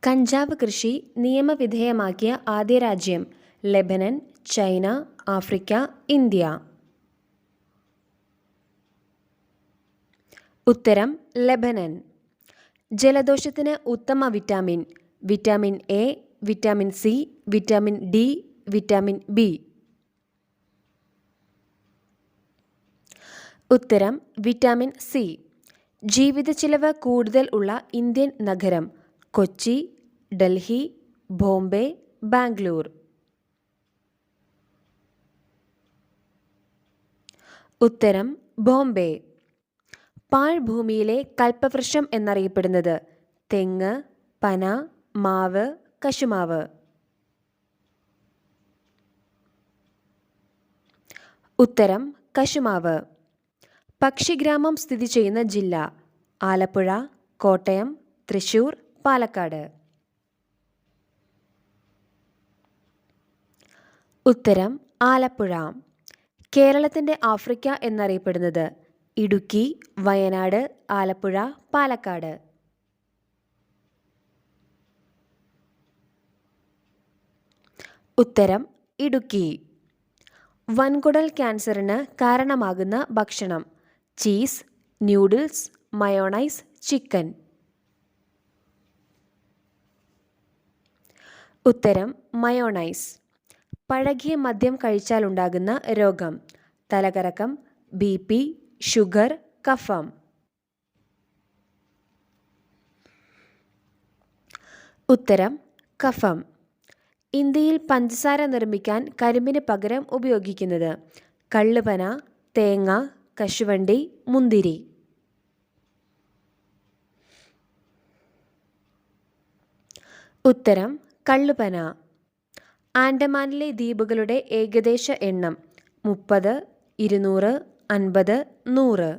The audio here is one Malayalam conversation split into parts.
കഞ്ചാവ് കൃഷി നിയമവിധേയമാക്കിയ ആദ്യ രാജ്യം ലെബനൻ, ചൈന, ആഫ്രിക്ക, ഇന്ത്യ. ഉത്തരം ലെബനൻ. ജലദോഷത്തിന് ഉത്തമ vitamin: vitamin A, vitamin C, vitamin D, vitamin B. ഉത്തരം വിറ്റാമിൻ സി. ജീവിത ചിലവ് കൂടുതൽ ഉള്ള ഇന്ത്യൻ നഗരം: കൊച്ചി, ഡൽഹി, ബോംബെ, ബാംഗ്ലൂർ. ഉത്തരം ബോംബെ. പാഴ്ഭൂമിയിലെ കൽപ്പവൃക്ഷം എന്നറിയപ്പെടുന്നത്: തെങ്ങ്, പന, മാവ്, കശുമാവ്. ഉത്തരം കശുമാവ്. പക്ഷിഗ്രാമം സ്ഥിതി ചെയ്യുന്ന ജില്ല: ആലപ്പുഴ, കോട്ടയം, തൃശൂർ, പാലക്കാട്. ഉത്തരം ആലപ്പുഴ. കേരളത്തിൻ്റെ ആഫ്രിക്ക എന്നറിയപ്പെടുന്നത്: ഇടുക്കി, വയനാട്, ആലപ്പുഴ, പാലക്കാട്. ഉത്തരം ഇടുക്കി. വൻകുടൽ ക്യാൻസറിന് കാരണമാകുന്ന ഭക്ഷണം: ചീസ്, ന്യൂഡിൽസ്, മയോണൈസ്, ചിക്കൻ. ഉത്തരം മയോണൈസ്. പഴകിയ മദ്യം കഴിച്ചാലുണ്ടാകുന്ന രോഗം: തലകറക്കം, BP, ഷുഗർ, കഫം. ഉത്തരം കഫം. ഇന്ത്യയിൽ പഞ്ചസാര നിർമ്മിക്കാൻ കരിമ്പിന് പകരം ഉപയോഗിക്കുന്നത്: കള്ളുപന, തേങ്ങ, കശുവണ്ടി, മുന്തിരി. ഉത്തരം കള്ളുപന. ആൻഡമാനിലെ ദ്വീപുകളുടെ ഏകദേശ എണ്ണം: 30, 200, 50, 100.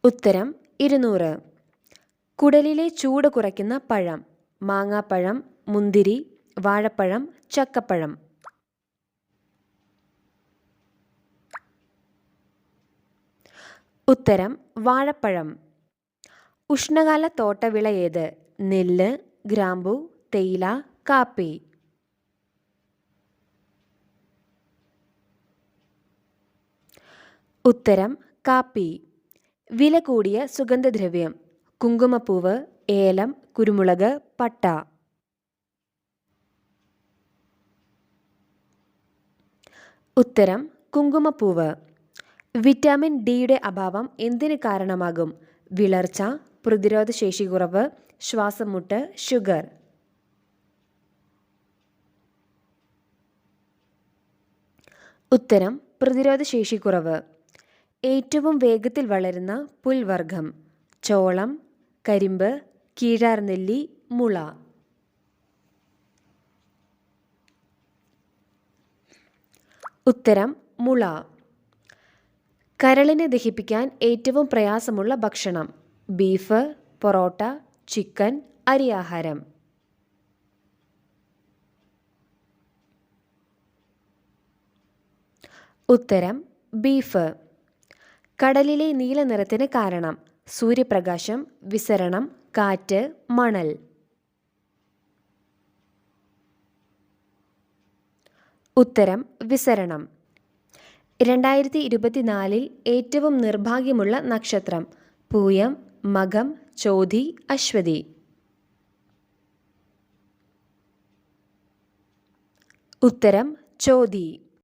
ഉത്തരം 200. കുടലിലെ ചൂട് കുറയ്ക്കുന്ന പഴം: മാങ്ങാപ്പഴം, മുന്തിരി, വാഴപ്പഴം, ചക്കപ്പഴം. ഉത്തരം വാഴപ്പഴം. ഉഷ്ണകാല തോട്ടവിള ഏത്? നെല്ല്, ഗ്രാമ്പു, തേയില, കാപ്പി. ഉത്തരം കാപ്പി. വില കൂടിയ സുഗന്ധദ്രവ്യം: കുങ്കുമപ്പൂവ്, ഏലം, കുരുമുളക്, പട്ട. ഉത്തരം കുങ്കുമപ്പൂവ്. വിറ്റാമിൻ ഡിയുടെ അഭാവം എന്തിന് കാരണമാകും? വിളർച്ച, പ്രതിരോധശേഷി കുറവ്, ശ്വാസം മുട്ട്, ഷുഗർ. ഉത്തരം പ്രതിരോധശേഷി കുറവ്. ഏറ്റവും വേഗത്തിൽ വളരുന്ന പുൽവർഗം: ചോളം, കരിമ്പ്, കീഴാർനെല്ലി, മുള. ഉത്തരം മുള. കരളിനെ ദഹിപ്പിക്കാൻ ഏറ്റവും പ്രയാസമുള്ള ഭക്ഷണം: ബീഫ്, പൊറോട്ട, ചിക്കൻ, അരിയാഹാരം. ഉത്തരം ബീഫ്. കടലിലെ നീല നിറത്തിന് കാരണം: സൂര്യപ്രകാശം, വിസരണം, കാറ്റ്, മണൽ. ഉത്തരം വിസരണം. 2024 ഏറ്റവും നിർഭാഗ്യമുള്ള നക്ഷത്രം: പൂയം, മകം, ചോതി, അശ്വതി. ഉത്തരം ചോതി.